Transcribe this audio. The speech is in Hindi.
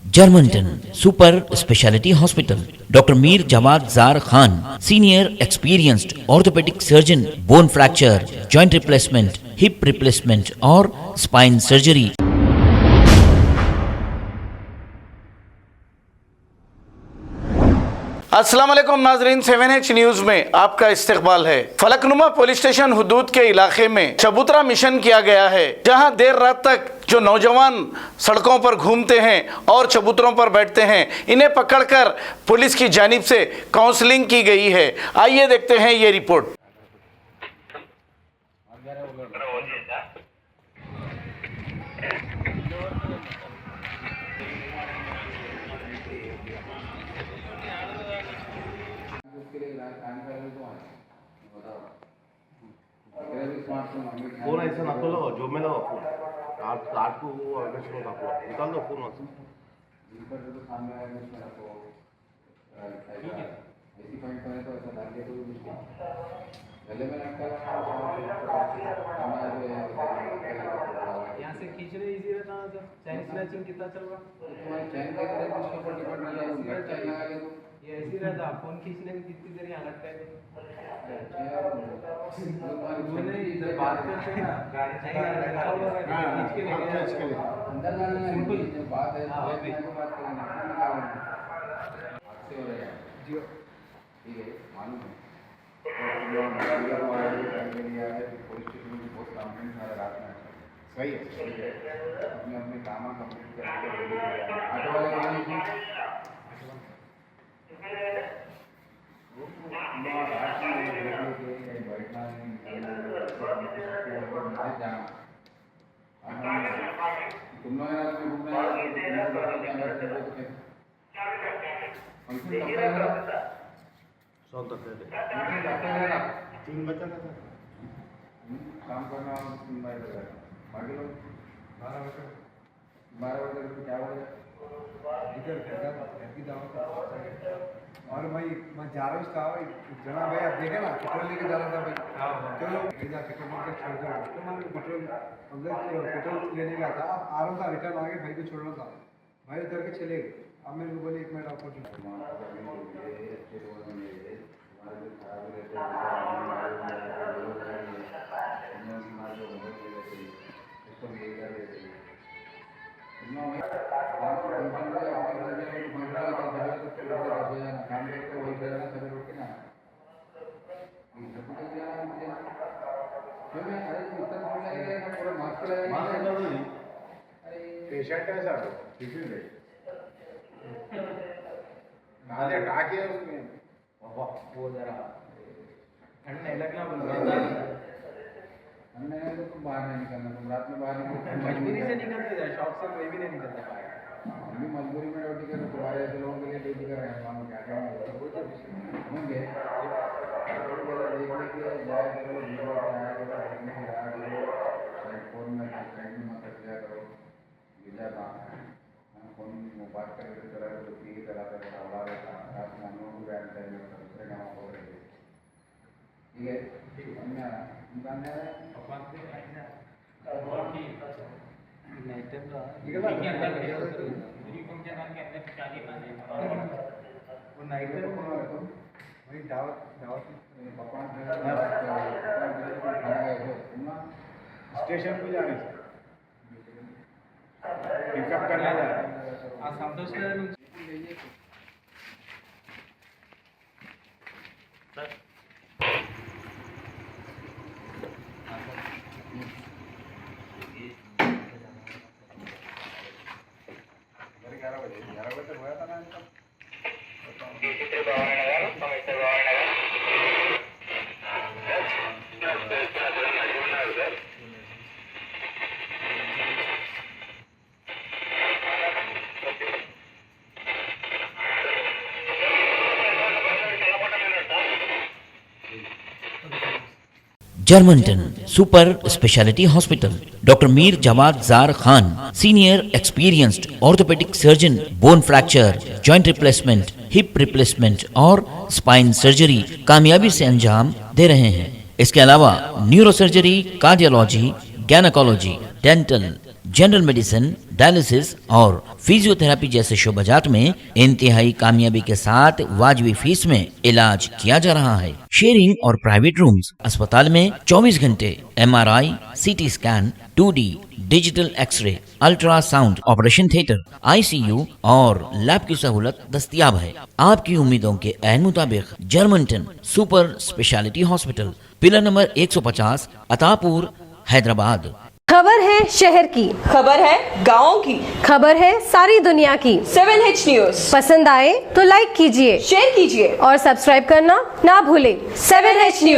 Germantown Super Speciality Hospital. Dr. Mir Jawad Zar Khan, senior experienced orthopedic surgeon, bone fracture, joint replacement, hip replacement और spine surgery. अस्सलाम वालेकुम नाजरीन, 7H न्यूज में आपका इस्तकबाल है। फलकनुमा पुलिस स्टेशन हुदूद के इलाके में चबूतरा मिशन किया गया है, जहां देर रात तक जो नौजवान सड़कों पर घूमते हैं और चबूतरों पर बैठते हैं, इन्हें पकड़कर पुलिस की जानिब से काउंसलिंग की गई है। आइए देखते हैं ये रिपोर्ट। फोन ऐसा ना तो लगाओ, जो में लगाओ फोन आठ को वो अगर आपको निकाल दो फोन वहाँ से। यहाँ से खींचने इजी रहता है सर। चैन स्नैचिंग कितना चल रहा? ये ऐसी रहता, फोन खींचने में कितनी देर यहाँ लगता है? इधर बात करते हैं ना, गाड़ी खींच के लेके अंदर सिंपल बात है। ठीक है, मालूम है। सही है, अपने अपने काम कंप्लीट तुम लोग तीन बच्चा काम करना बाकी लोग 12 बजे क्या हो और भाई मैं जा रहा हूँ उसका जना भाई आप देखे ना पेट्रोल लेके जा रहा था भाई, चलो भेजा पेट्रोल लेके छोड़ दो। तो मैं पेट्रोल लेने गया था, अब आ रहा था, रिटर्न आगे भाई को छोड़ना था, भाई उतर के चले गए। अब मेरे को बोले 1 मिनट आपको पेशेंट है सर, टाके उसमें वो जरा ठंड नहीं लगना हमने तो बाहर नहीं निकलना, तुम रात में बाहर निकलते मजबूरी से निकलते थे, शौक से कोई भी नहीं निकलता पाएगा। हम भी मजबूरी में ड्यूटी कर रहे, तुम्हारे ऐसे लोगों के लिए ड्यूटी कर रहे हैं, हम क्या करेंगे होंगे देखने के जाया करो, वीडियो आया करो, देखने के आया करो, फोन में फ्रेंड में मत किया करो, वीजा का फोन में बात करके चला तो ठीक है, चला कर आवाज रात में हम लोगों को बैठ जाएंगे, दूसरे काम हो रहे थे। ठीक है, हमने दुकान में स्टेशन पे जा रहे थे, पिकअप करने जा रहे संतोष Germantown Super Speciality Hospital. Dr. Mir Jawad Zar Khan, senior experienced orthopedic surgeon, bone fracture, joint replacement, hip replacement और spine surgery कामयाबी से अंजाम दे रहे हैं। इसके अलावा neurosurgery, cardiology, gynaecology, dental, general medicine, dialysis और फिजियोथेरेपी जैसे शोबाजात में इंतहाई कामयाबी के साथ वाजबी फीस में इलाज किया जा रहा है। शेयरिंग और प्राइवेट रूम्स। अस्पताल में 24 घंटे MRI, CT scan, 2D digital X-ray, ultrasound, operation theatre, ICU और लैब की सहूलत दस्तयाब है। आपकी उम्मीदों के ऐन मुताबिक Germanten super speciality hospital, pillar number 150, Attapur, Hyderabad. खबर है शहर की, खबर है गाँव की, खबर है सारी दुनिया की। 7H न्यूज पसंद आए तो लाइक कीजिए, शेयर कीजिए और सब्सक्राइब करना ना भूलें। 7H news.